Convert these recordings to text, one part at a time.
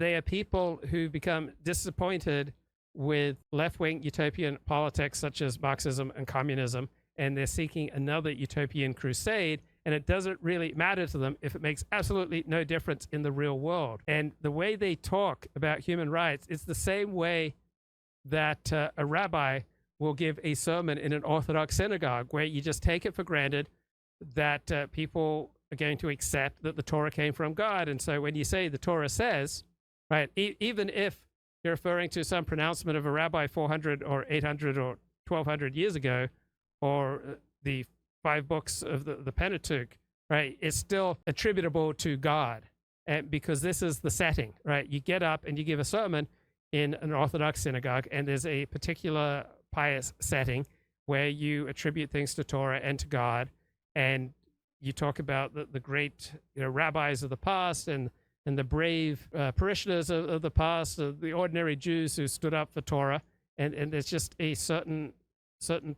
they are people who become disappointed with left-wing utopian politics such as Marxism and communism, and they're seeking another utopian crusade, and it doesn't really matter to them if it makes absolutely no difference in the real world. And the way they talk about human rights is the same way that a rabbi will give a sermon in an orthodox synagogue, where you just take it for granted that people are going to accept that the Torah came from God. And so when you say the Torah says, right, even if you're referring to some pronouncement of a rabbi 400 or 800 or 1200 years ago, or the 5 books of the Pentateuch, right, it's still attributable to God. And because this is the setting, right? You get up and you give a sermon in an Orthodox synagogue, and there's a particular pious setting where you attribute things to Torah and to God, and you talk about the great rabbis of the past and the brave parishioners of the past, the ordinary Jews who stood up for Torah, and there's just a certain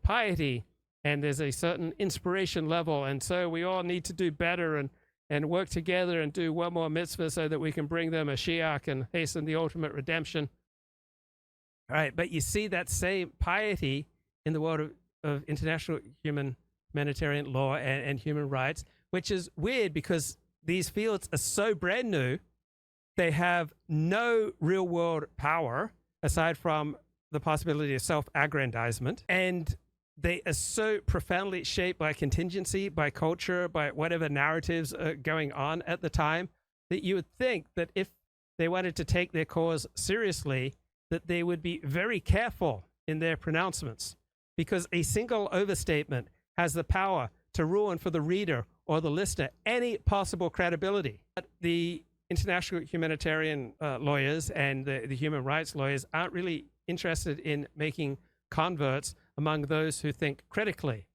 piety, and there's a certain inspiration level, and so we all need to do better and work together and do one more mitzvah so that we can bring them a Mashiach and hasten the ultimate redemption. All right, but you see that same piety in the world of international humanitarian law and human rights, which is weird because these fields are so brand new. They have no real world power aside from the possibility of self-aggrandizement, and they are so profoundly shaped by contingency, by culture, by whatever narratives are going on at the time, that you would think that if they wanted to take their cause seriously, that they would be very careful in their pronouncements, because a single overstatement has the power to ruin for the reader or the listener any possible credibility. But the international humanitarian lawyers and the human rights lawyers aren't really interested in making converts among those who think critically.